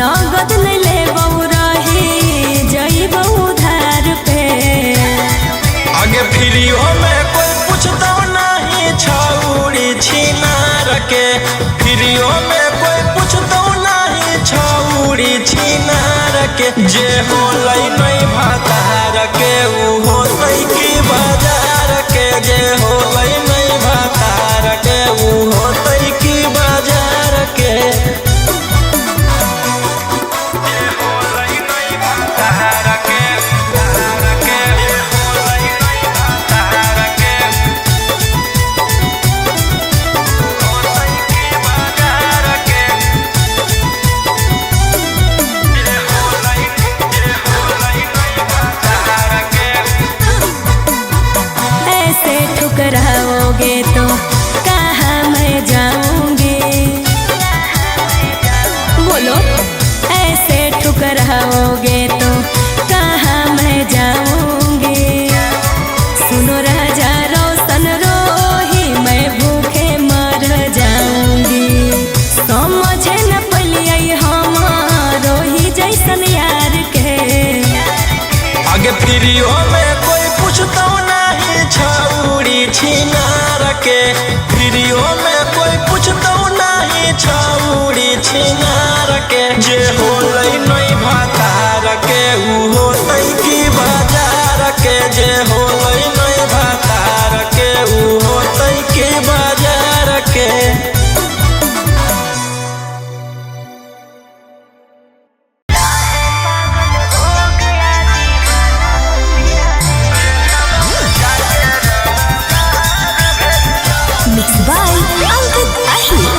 नगद नहीं ले रही जइबो उधार पे। आगे फ्रीओ में कोई पूछता नहीं छौड़ी छिनार के, फ्रीओ में कोई पूछता नहीं छौड़ी छिनार के। जे होलै नहीं भातार के उ होलै की बाजार के, जे होलै नहीं भातार के उ होलै की बाजार के। ठुकराओगे तो कहाँ मैं जाऊंगी, बोलो ऐसे ठुकराओगे तो कहाँ मैं जाऊंगी। सुनो राजा रोशन रोही मैं भूखे मर जाऊंगी। समझे न पलिए हम रोही जैसन यार के। आगे फ्रीओ में कोई पूछता नहीं छौड़ी छिनार के, फ्रीओ में कोई पूछता नहीं छौड़ी छिनार के। जे होलै नहीं भातार के उ होलै की बाजार के, जे होलै नहीं भातार के उ होलै की बाजार के। Mixed by Ankit Ahir।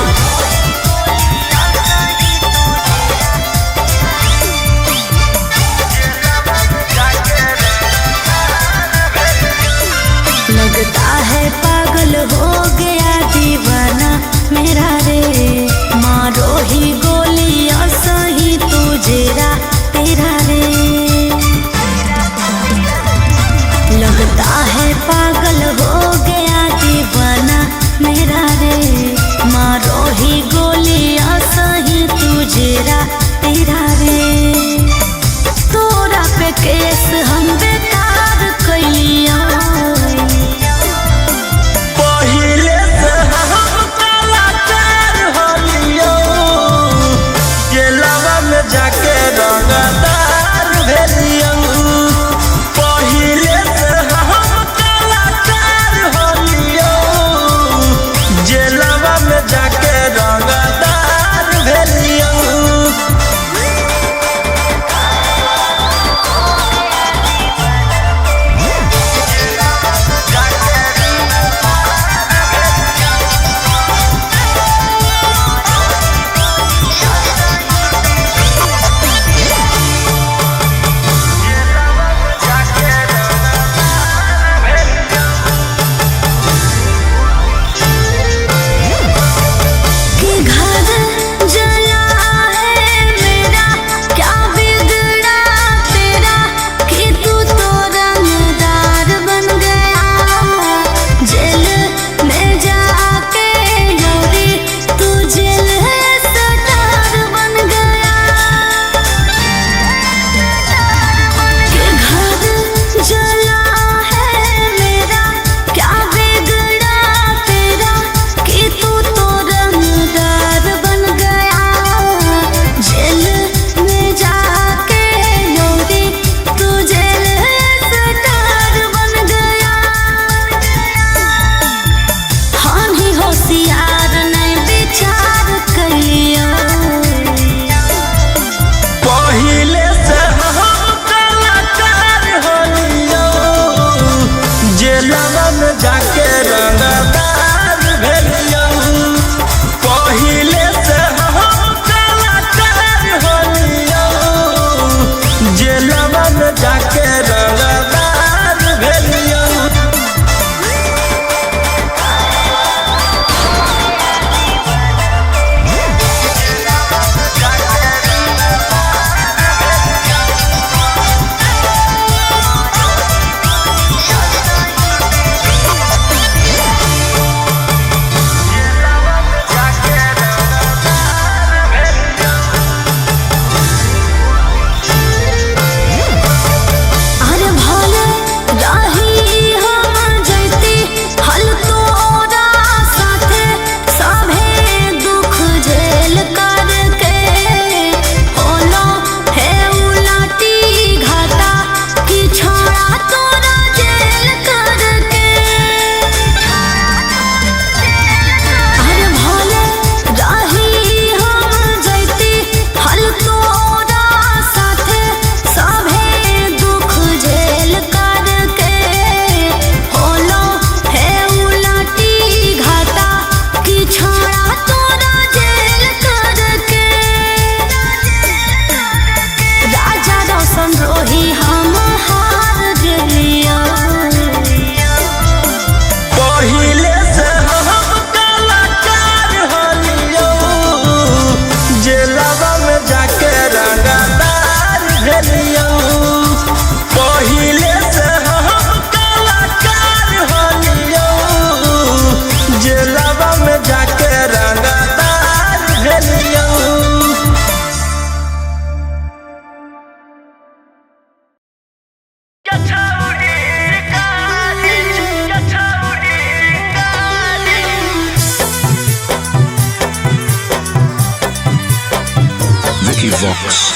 Equivox.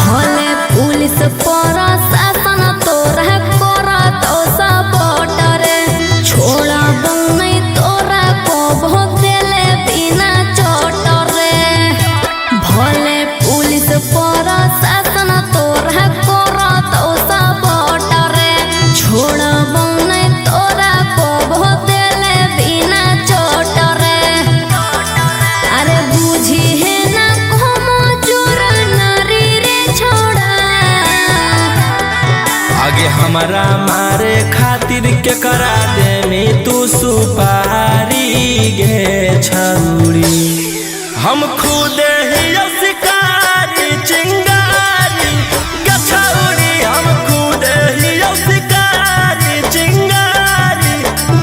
भले पुलिस प्रशासन तोरा करत सपोर्ट रे छोड़ा बनै तोरा को भोग देले बिना चोट रे भले पुलिस प्रशासन तोरा करत सपोर्ट रे छोड़ा बनै तोरा को भोग देले बिना चोट रे अरे बुझी है ना कोमो चोर नारी रे छोड़ा आगे हमारा मारे खातिर के करा दे में तू सुपारी गे छौरी हम खुद ही शिकारी चिंगारी गे छौरी हम खुद ही शिकारी चिंगारी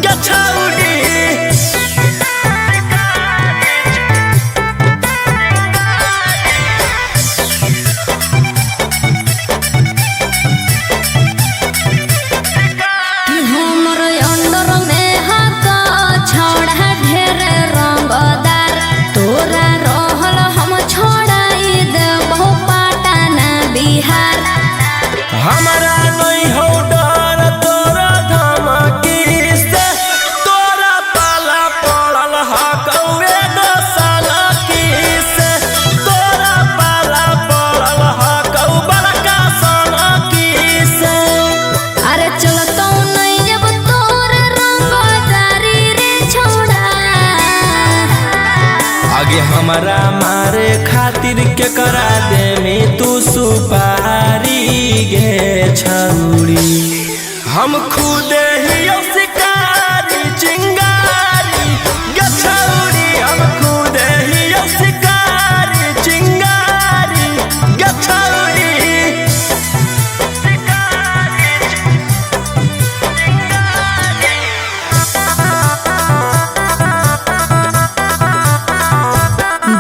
गे छौरी कि हमर अंडर में हक छोड़ा ढेर रंगदार तोरा रहल हम छोड़ाई देबो पटना बिहार हमारा नहीं हो डर तोरा धमकी से तोरा पाला पड़ल हकौए साला की से तोरा पाला पड़ल हकौ बड़का साला की से अरे चलतो नहीं जब तोर रंगदारी रे छोड़ा आगे हमारा मारे खातिर के करा दे में तू सुपारी गे छौरी हम खुद ही शिकारी चिंगारी गे छौरी हम खुद ही शिकारी चिंगारी गे छौरी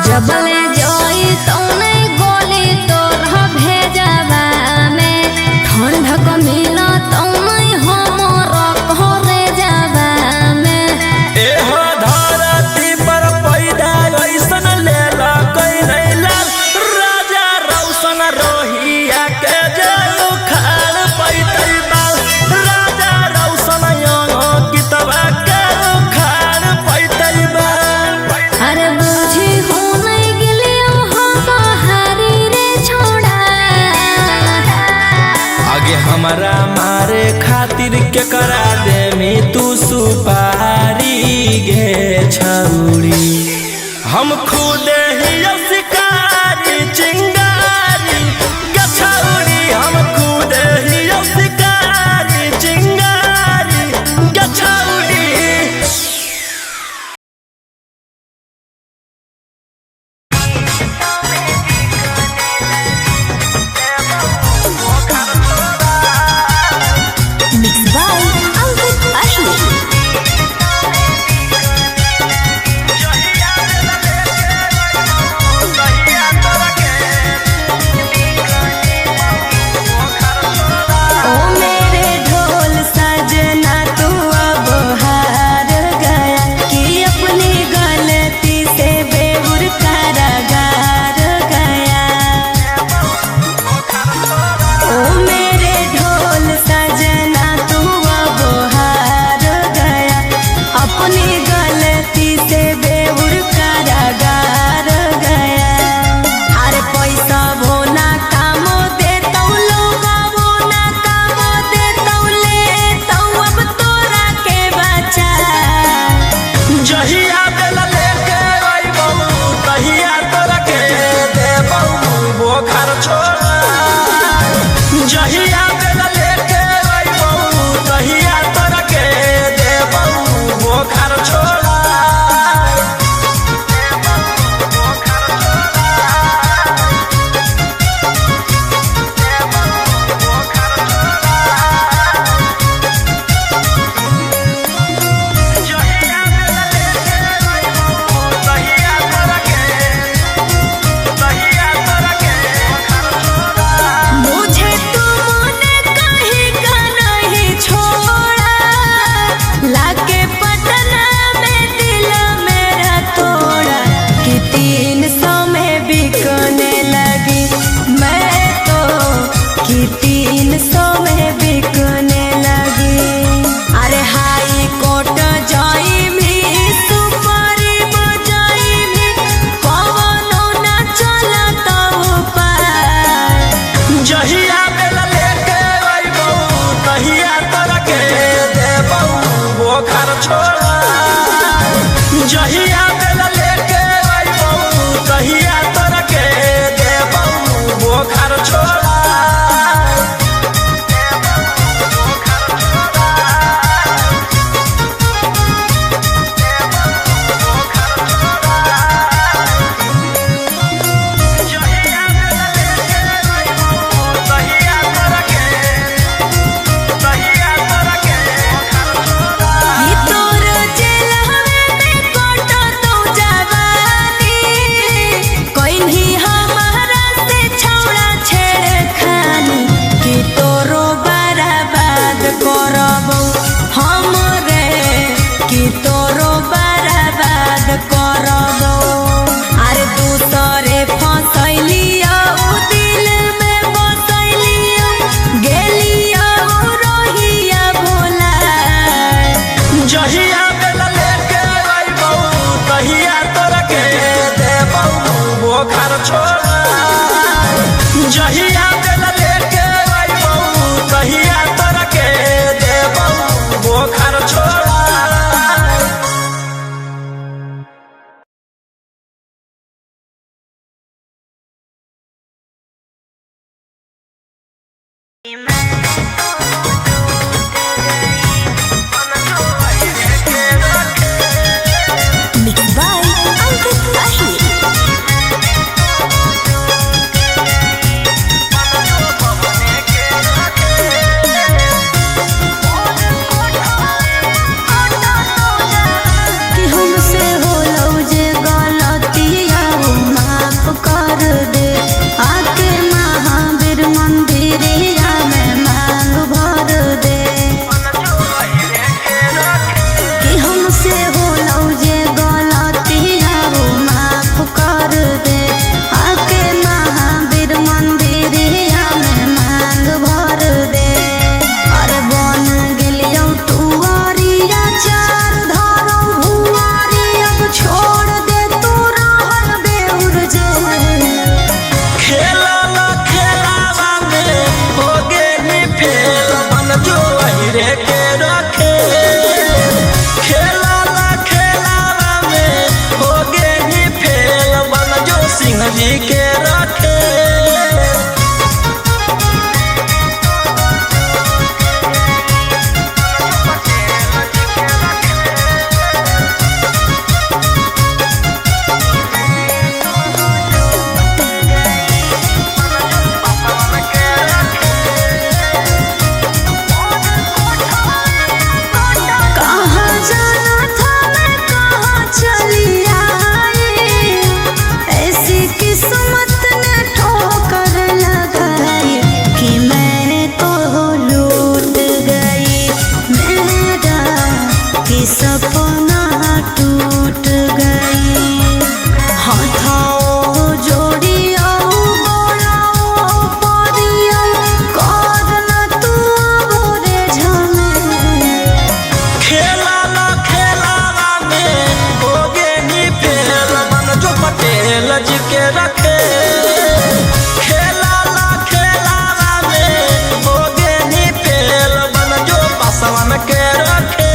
जबले जोई तो नहीं गोली तोर भेजवा में ठंडक मिला तो नहीं हमर घरे जावा में एहो धरती पर पैदा ऐसन लेला कोई नहीं लाल राजा रौशन रोहिया के जेल उखाड़ पैतै बाल राजा रौशन कितवा के उखाड़ पैतै बाल अरे बुझी हो नहीं गिलियो हम हारी रे छोड़ा आगे हमारा मारे खातिर के करा दे में तू सुपारी गे छौरी हम खुद ही शिकारी चिंगारी गे छौरी हम खुद ही शिकारी चिंगारी गे छौरी मिक्स बाय अंकित अशोक ओ मेरे ढोल सजना तू अब हार गया कि अपनी गलती से बेगुर कारागार गया ओ मेरे ढोल सजना तू अब हार गया अपनी गलती से बेगुर कारागार गया अरे पैसा भोना कामो देतौ लोगा भोना कामो देतौ लेतौ अब तोरा के बचा जहिया बेला लेके अइबौ तहिया तोरा के देबौ बोखर छोड़ा जहिया बेला लेके अइबौ तहिया तोरा के देबौ बोखर छोड़ा जहिया बेला लेके करबो। अरे दूसरे फसैलिया दिल में बसैलिया गेलिया रोहिया भोला। जहिया बेला लेके अइबौ तहिया तोरा के देबौ बोखर छोड़ा। जहिया बेला लेके अइबौ तहिया तोरा के देबौ बोखर छोड़ा। Mixed by Ankit Ahir. कि हमसे होलो जे गलतिया वो माफ कर दे। आके महावीर मंदिरिया में मांग भर दे। कि हमसे होलो जे गलतिया वो माफ कर दे। आके महावीर मंदिरिया में मांग भर दे। अरे बन गेलियो टुवारिया चार धारो भुआरी अब छोड़ दे तू रहल बेउर जे। खेलावा खेलावा में हो गेली फेल मन जो अहिरे के रखे। खेलावा खेलावा में हो गेली फेल मन जो सिंह जी के रखे। कहाँ जाना था मैं कहाँ चली आई। ऐसी किस्मत ने ठोकर लगाई कि मैं तो लूट गई। मेरा कि सपना टूट गई। हाथों जोड़िया बोलाओ परिया करना तू बोरे झमे। खेलावा खेलावा में हो गेली फेल मन जो पटेल जी के रखे। खेलावा खेलावा में हो गेली फेल मन जो पासवान के रखे।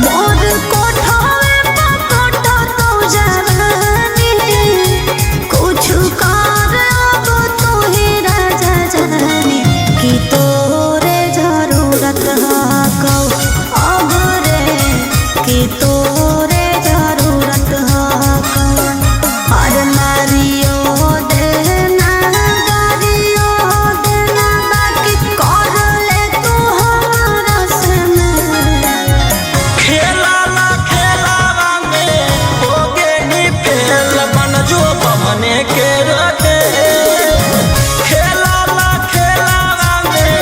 मोर कोठावे पकोटा तो जवानी। कुछ कर अब तू ही राजा जानी। कि तोरे जरूरत हकौ अब रे। कि तोरे जरूरत हकौ। अरे मारियो देना गारियो देना बाकी कर ले तू हमारा से मेल। खेलावा खेलावा में हो गेली फेल मन जो बमने के रखे। खेलावा खेलावा में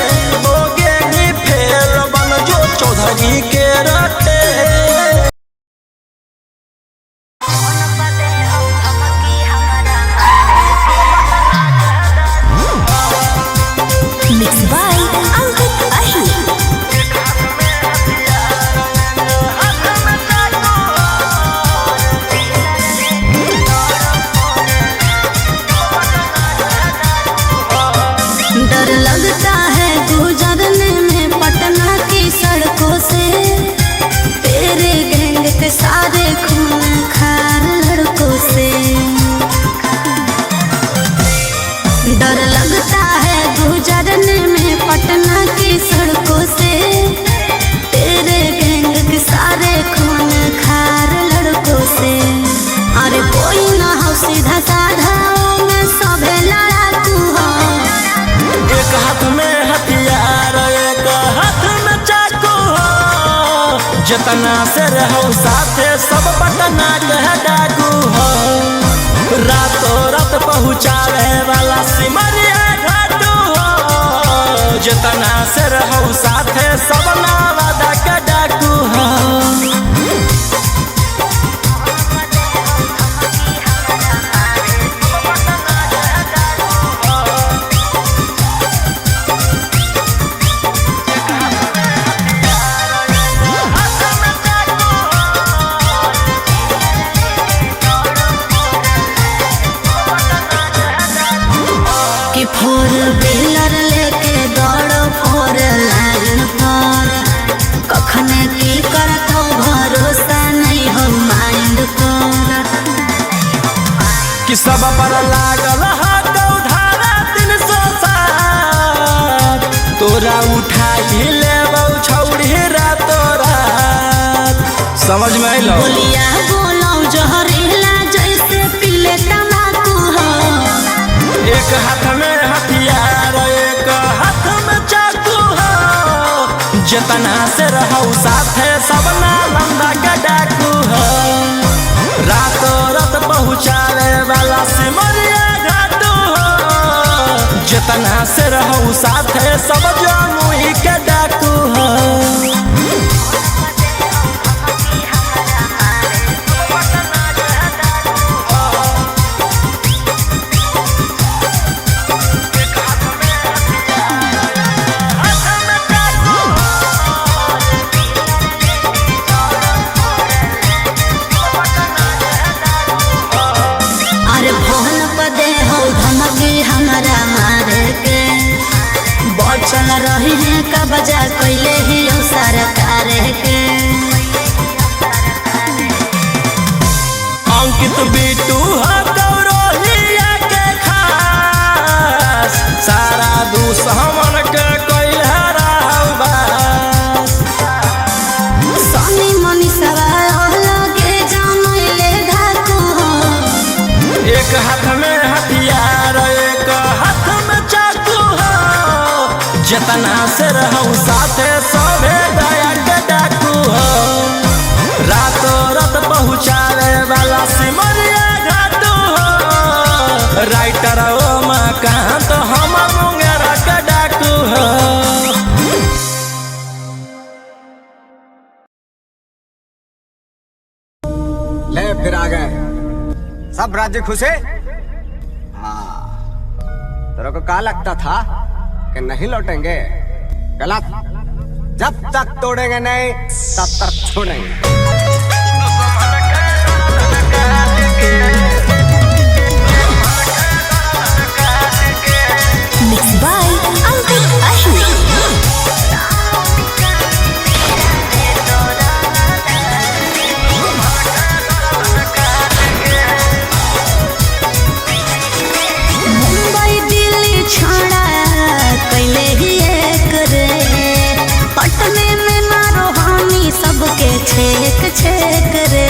जितना से रहो साथे सब पटना के डाकू हो, रातों रात पहुँचावे वाला सिमरिया घाटू हो। जितना से रहो साथे सब नावादा के डाकू हो। फोर व्हीलर लेके दौड़ो फोर लाइन पर, कखने की करतो भरोसा नहीं हो माइंड पर। कि सब पर लागल हाथ उधारा 307, तोरा उठाई लेबौ छौड़ी रातो रात। समझ में आइलो? बोलिया बोलो जहरीला जैसे पीले तम्बाकू हो। एक हाथ में हथियार एक हाथ में चाकू हो। जितना से रहो साथे सब नालंदा के डाकू हो, रातों रात पहुँचावे वाला सिमरिया घाटू हो। जितना से रहो साथे सब जमुई के डाकू हो। चल रही है कब्जा कैले ही सरकार के। अंकित बिटू हो गौरहिया के खास, सारा दुश्मन के कैल हराबास। सनी मनीषवा लगे जानले धाकू हो। एक हाथ में हथियार एक हाथ में चाकू हो। जितना से रहो साथे सभे दया के डाकू हो, रातों रात पहुँचावे वाला सिमरिया घाटू हो। राइटर ओमाकांत हम मुंगेरा के डाकू हो। ले फिर आ गए सब राज्य खुशे। हाँ, तेरे को क्या लगता था कि नहीं लौटेंगे? गलत। जब तक तोड़ेंगे नहीं तब तक छोड़ेंगे। Mixed by Ankit Ahmed. Mumbai Delhi छोड़ा कैले ही एक रे, पटने में मारो हामी सबके छेक छेक रे।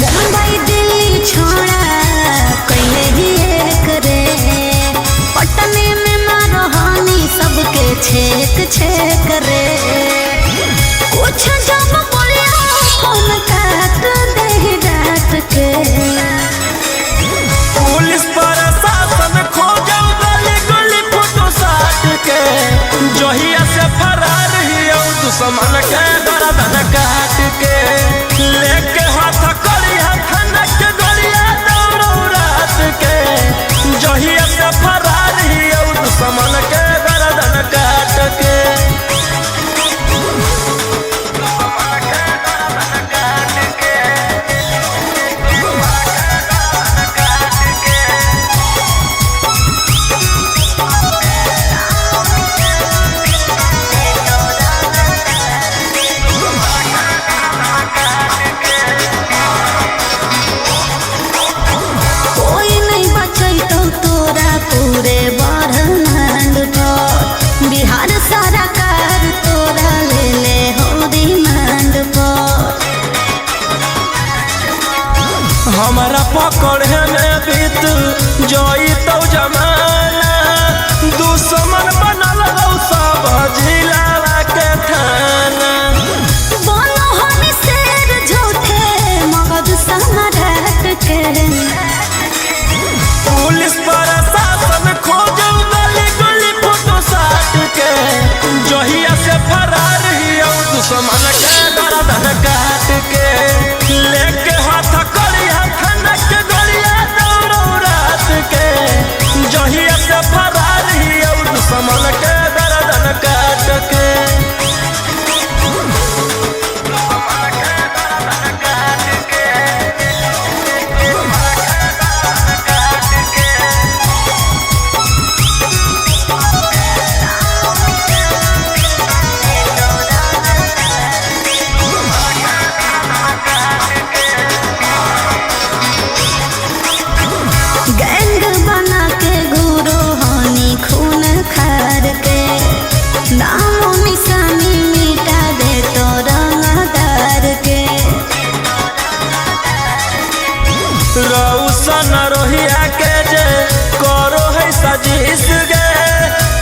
मुंबई दिल्ली छोड़ा कैले ही एक रे, पटने में मारो हामी सबके छेक छेक रे। कुछ जब बोलिया फोन काट दे डांट के। पुलिस प्रशासन खोजो गली गली फोटो साट के, जहिया से फरार हियो दुश्मन के गर्दन काट के। लेके हाथ करिया खनक गलिया दौड़ो रात के, जहिया से फरार हियो दुश्मन के गर्दन काट के।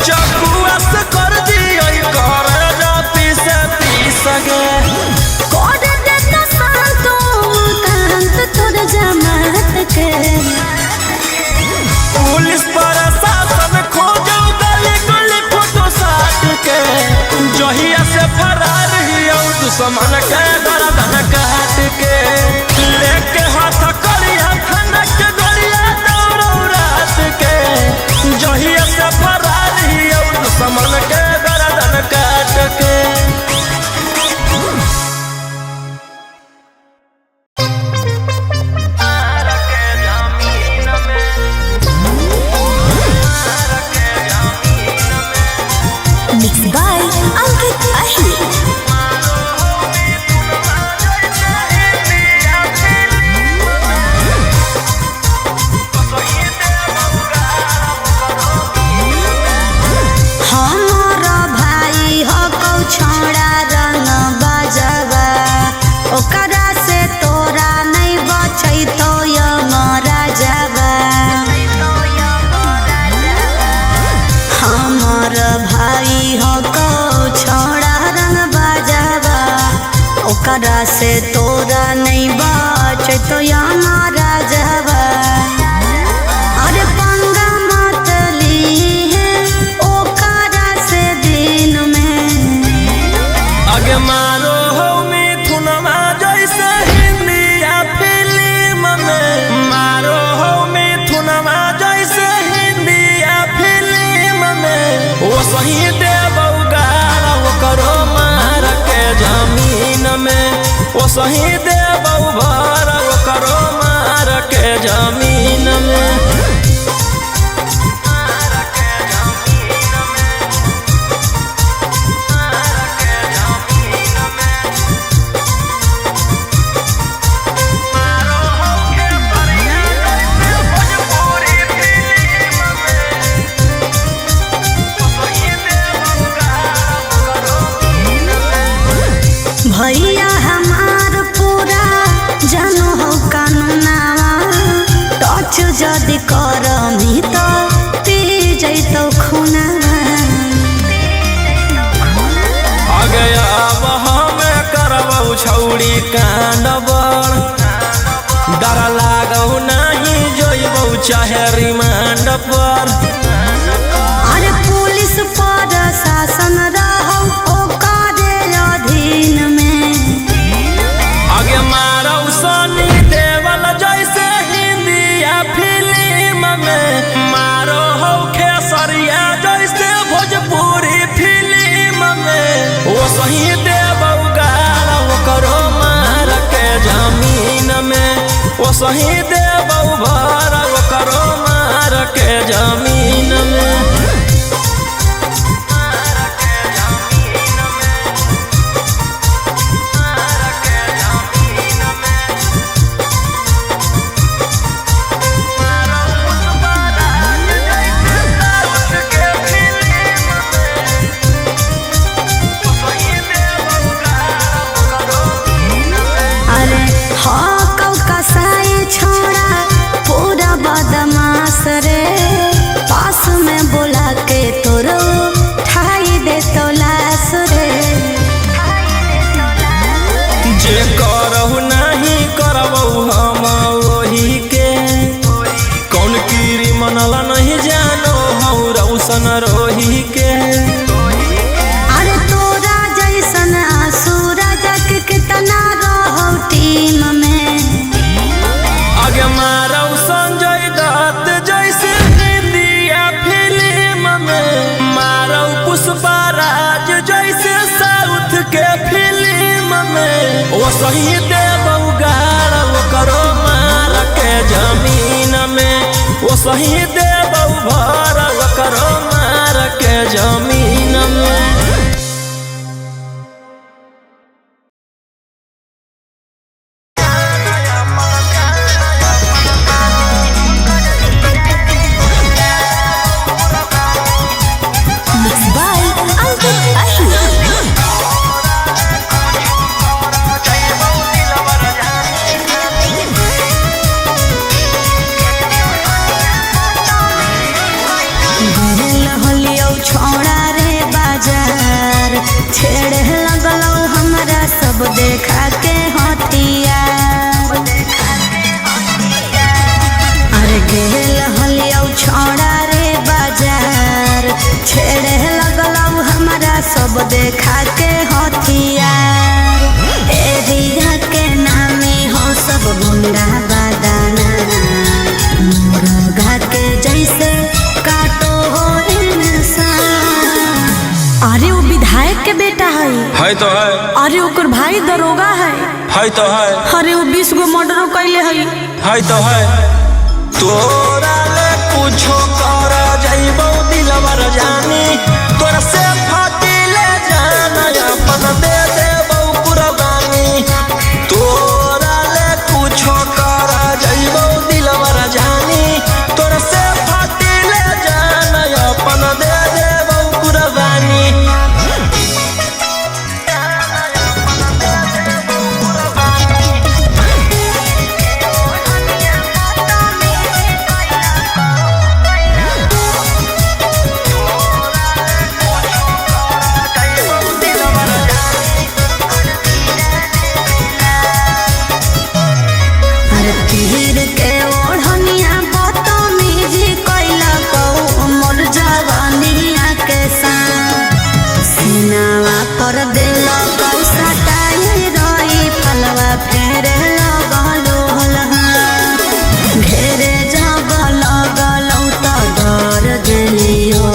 चकुआ से कर दियो कर जा पीस गे कोड देता सांतो कांत तोर जमात के पुलिस प्रशासन खोजो गली गली फोटो साट के जहिया से फरार हियो दुश्मन के गर्दन काट के लेके हाथ करिया खनक गोलिया दौड़ो रात के जहिया से फरार हियो दुश्मन के गर्दन काट के Mixed by Ankit Ahir. हमारा भाई हो कौ छोड़ा रंग बजवा ओकरा से तोरा नहीं बचै तो यमरा जवा हमार भाई हो कौ छोड़ा रंग बजवा ओकरा से तोरा नहीं बचै तो यमरा जवा अरे पंगा मत ली ओकरा से दिन में आगे मारो हो मिथुनमा जैसे हिंदिया फिल्म में मारो हो मिथुनमा जैसे हिंदिया फिल्म में वो सही देबौ गारा वो करो मार के जमीन में वो सही देबौ भरा वो करो मार के जमीन में भैया हमार पूरा जानो हो कानूनावा टच जदि करमी तो पी जैतो खुनावा आगे अब हमें करबौ छौड़ी कांड बड़ डर लागौ नहीं जोइबौ चाहे रिमांड पर अरे पुलिस प्रशासन रहौ ओकरे अधीन में आगे मारौ सनी देवल जैसे हिंदिया फिल्म में मारो हो खेसरिया जैसे भोजपुरी फिल्म में वो सही देबौ गारा वो करो मार के जमीन में वो सही देबौ भरा वो करो मार के जमीन में अरे हाँ कौ कसाई छोड़ा पूरा बदमाश रे पास में बोला के तोरो ठाई दे तो लाश रे जे करहु नहीं करबौ हम वही के कौन कीरी मनला नहीं जानो हौ रौशन रोही के अरे तोरा जैसन आसुरा जग कितना रहो टीम में आगे मारौ संजय दत्त जैसे हिंदिया फिल्म में मारौ पुष्पा राज जैसे साउथ के फिल्म में वो सही देबौ गारा वो करो मार के जमीन में वो सही देबौ भरा वो करो मार के जमीन में Mixed by Ankit Ahir. गुरु लहलियो सब देखा के हथियार। एरिया के नामे हो सब गुंडा बादाना, मुर्गा के जैसे काटो हो इंसान। अरे वो विधायक के बेटा है तो है। अरे ओकर भाई दरोगा है तो है। अरे वो 20 गो मर्डर कैले है तो है। तोरा ले कुछो कर जाइबो दिलवर जानी, तोरा से फाटी ले जाना अपन दे देबो कुर्बानी। तोरा ले कुछो कर जाइबो दिलवर जानी, तोरा से फाटी ले जाना अपन दे देबो कुर्बानी। तीर के ओढ़निया बदतमीजी कैला कौ मोर जवानिया के साथ। सीनावा पर दिल कौ सटाई रही फलवा फेरे लगलो घेरे जब लगलौ त डर गेलियो,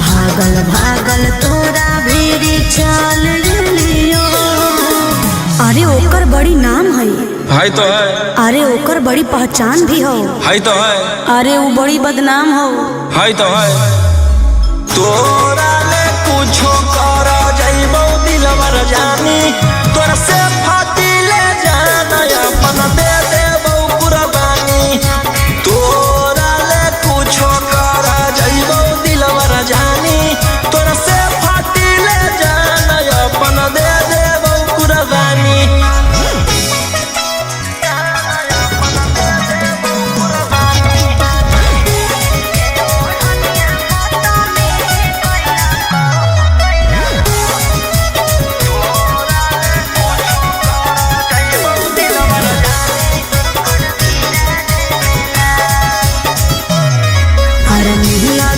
भागल भागल तोरा भीड़ चल गेलियो। अरे ओकर बड़ी नाम है तो है। अरे ओकर बड़ी पहचान भी हो तो है। अरे वो बड़ी बदनाम हो तो है। तोरा ले कुछो कर जाइबो दिलवर जानी, तोरा से फाटी ले जाना अपन दे देबो कुर्बानी। तोरा ले कुछो कर जाइबो दिलवर जानी, तोरा से फाटी ले जाना अपन दे देबो कुर्बानी।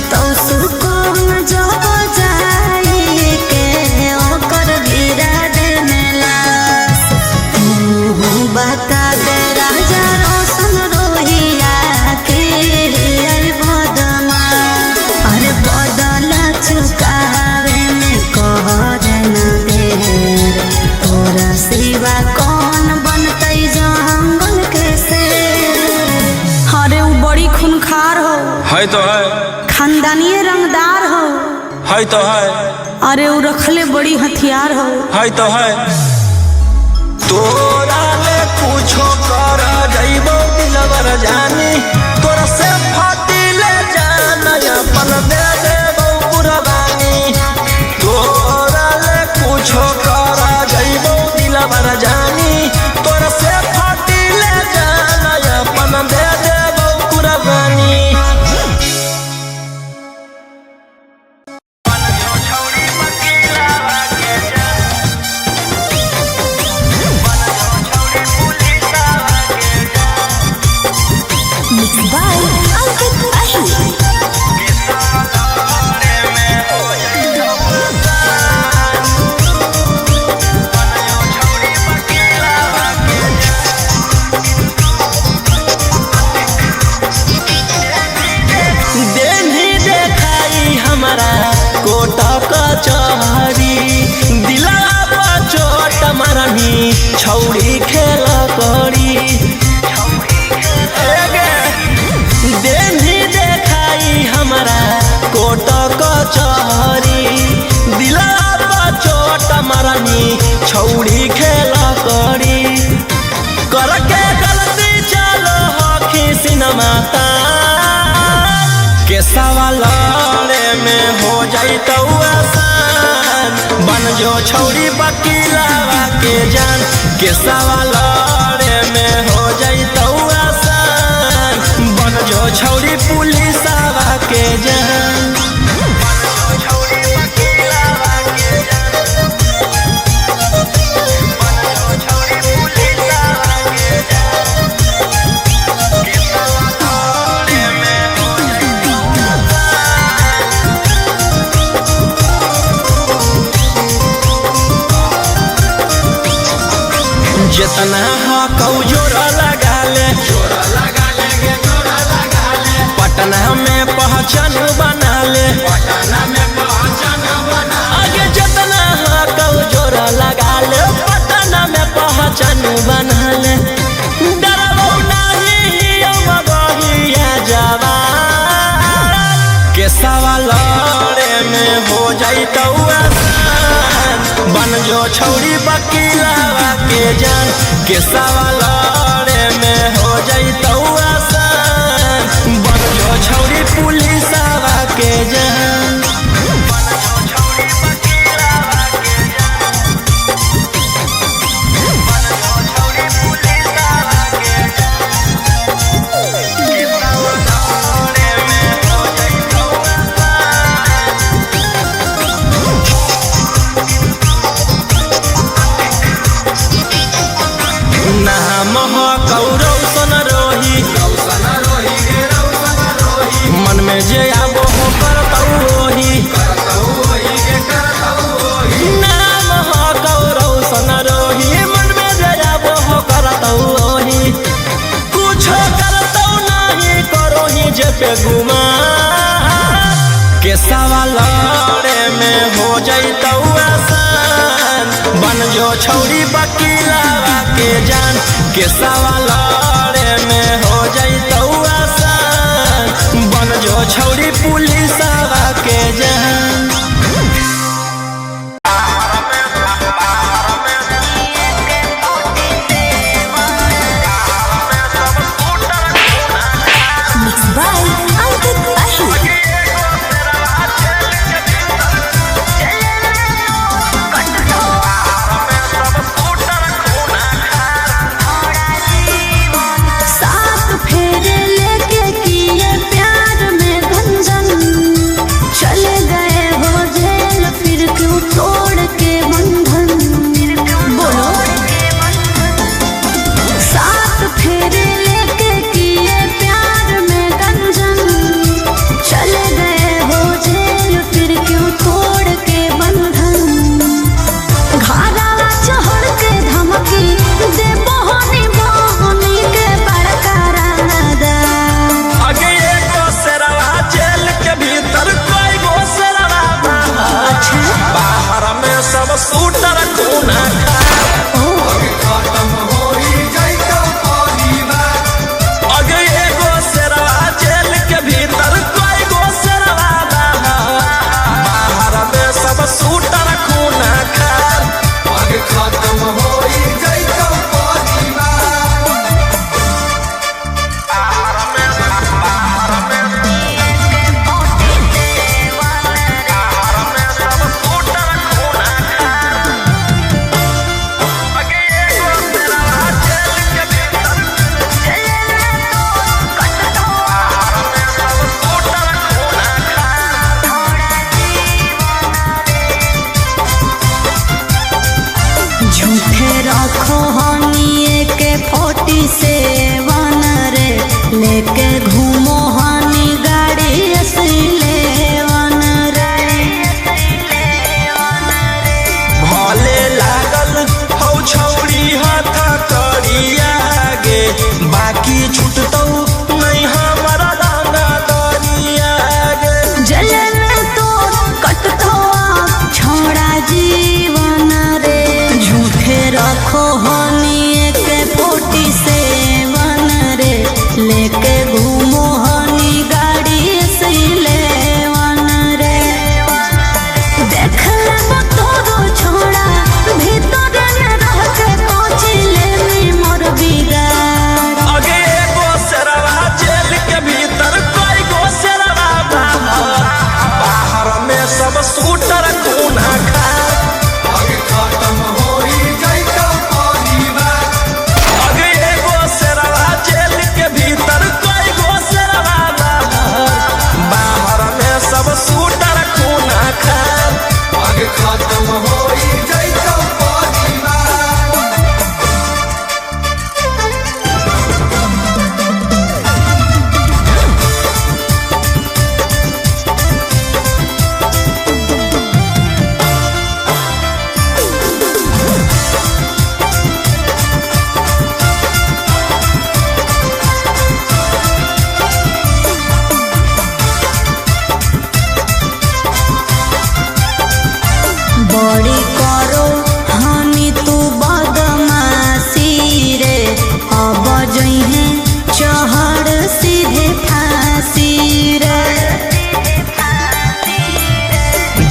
तो सुकून जब जाई के ओकर गिरा दे लाश। बता दे राजा रोशन रोहिया के बदमा। अरे बदल चुकावे में कहर न देर, तोरा सिवा कौन बनतै जंगल के शेर। अरे वो बड़ी खूनखार हो तो है। खानदानीय रंगदार हो तो है। अरे वो रखले बड़ी हथियार हो तो है। तोरा ले कुछो कर जाइबो दिलवर जानी, तोरा से फाटी ले जाना अपन दे देबो कुर्बानी। तोरा ले कुछो कर जाइबो दिलवर जानी, तोरा से फाटी ले जाना अपन दे देबो कुर्बानी। छौड़ी खेल करी देनी देखाई हमारा कोट कचहरी, दिला चोट मरनी छौड़ी खेल करी। करके गलती चलो हखी सिनेमा के सवाल में हो जाई तो आसान, बन जो छौड़ी वकीलावा के जान के सवाल में हो जाई तो आसान, बन जो छौड़ी पुलिसवा के जान। जितना हकौ जोरा लगा ले पटना में पहचान बना ले आगे जितना हकौ जोरा लगा ले पटना में पहचान बना ले डरबो नहीं मगहिया जवान के सवाल में हो जाइतौ बन जो छौरी बकीलावा के जान के सवाल में हो जाइतौ आसान बन जो छौरी पुलिसवा के जान नाम कौरव सन रोही मन में जे आबो हो करतौ ओही नाम कौरव सन रोही मन में जे आबो हो करतौ ओही कुछो करतौ नहीं करोही जे पे गुमा के सवाल में हो जाइतौ आसान बन जो छौरी बकीलावा के जान के सवाल में हो जाइतौ आसान बन जो छौरी पुलिसवा के जान लेके घूमो हानी गाड़ी असलेवन रे भले लागल हौ छौरी हाथ करिया गे बाकी छूटतौ नहीं हमारा डांगा दरिया गे जले में तो कटतो छोड़ा जीवन रे झूठे रखो हानी के 47 रे लेके घूमो हानी गाड़ी सिलेवन रे देख ले तोरो छोड़ा भीतर में रह के कोची ले मोर बिगाड़ आगे एगो सेरवा जेल के भीतर कोई गो सेरवा बाहर में सब शूटर खूना खा आगे खत्म होई जाइतौ परिवार आगे एगो सेरवा जेल के भीतर कोई गो सेरवा बाहर में सब शूटर खूना खा आगे खत्म होई जाइतौ परिवार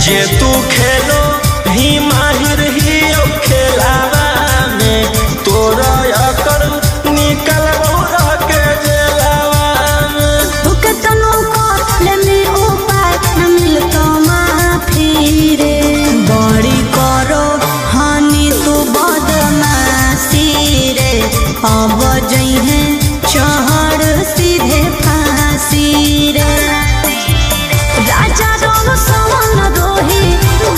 जे तू खेलो ही माहिर ही खेलावा में तोरा अकड़ निकल रह के जेलावा में। तुके तनो को लेनी उपाय न मिलतो माफी रे बड़ी करो हानि तू बदमाशी रे अब जइहे चढ़ सीधे फांसी रे राजा रोग सवन रोही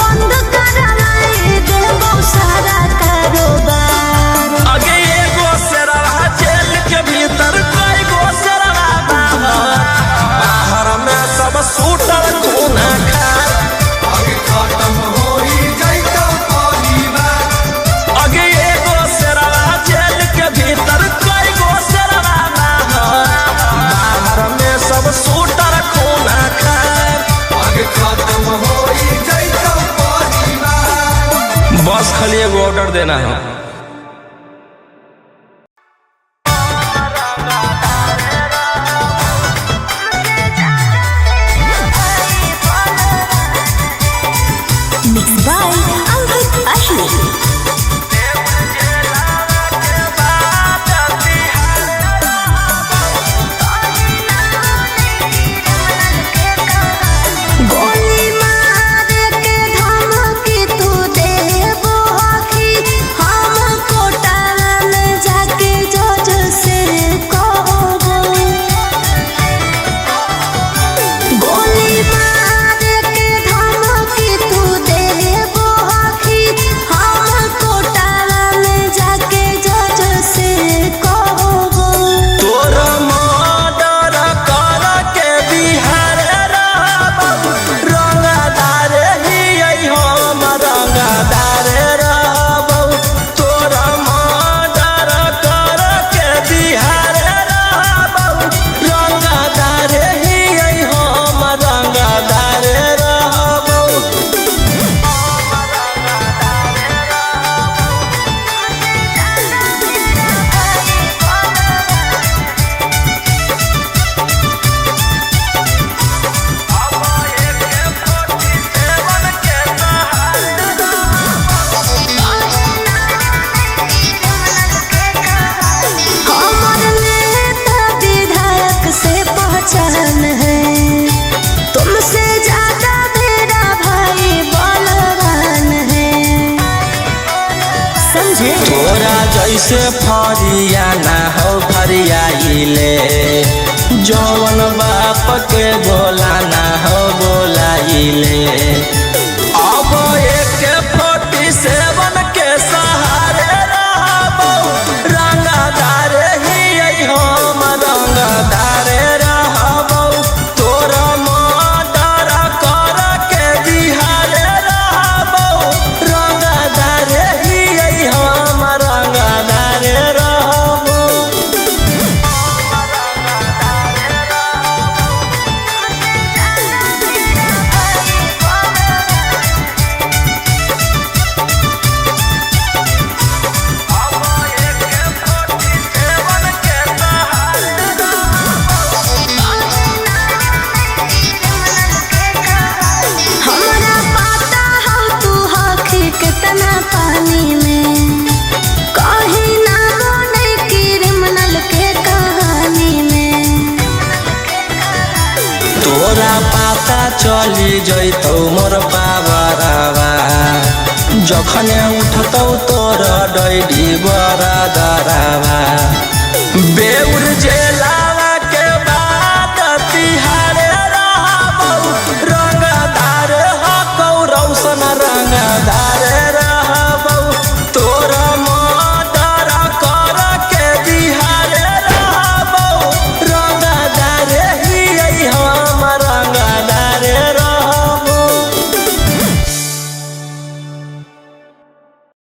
बंद कराए देबो सारा कारोबार। आगे एगो शेरवा जेल के भीतर कई गो शेरवा बाहर में सब सूटर खूना खार। आगे खत्म होई जाइतो परिवार। आगे एगो शेरवा जेल के भीतर कई गो शेरवा बाहर में सब सूटर खूना खार। आगे खत्म होई जाइतो परिवार। बस खाली एगो ऑर्डर देना है। Mixed by Ankit Ashmi. गोली मार के धमकी तू देबो आखी हम कोटाला में जाके जज से कहबो। गोली मार के धमकी तू देबो आखी हम कोटाला में जाके जज से कहबो। तोरा मर्डर कर के बिहार रहबो रंगदार ही हम रंगदार रहबो। तोरा मर्डर कर के बिहार रहबो रंगदार ही हम रंगदार रहबो। हमर नेता विधायक से पहचान है तुमसे ज्यादा मेरा भाई बलवान है समझे। तोरा जैसे फरिया ना हो फरियाइले जौन बाप के बोला ना हो बोलाइले। अब एक 47 के सहारे रहबो रंगदार ही हम रंगदार रहबो। तोरा मर्डर कर के बिहार रहबो रंगदार ही हम रंगदार रहबो। हमरा पता हो तू हखी कितना पानी में कहीं ना बने क्रिमिनल के कहानी में। तोरा पता चली जैतौ मोर पावरवा जखने उठतौ तोर डैडी बरादरवा।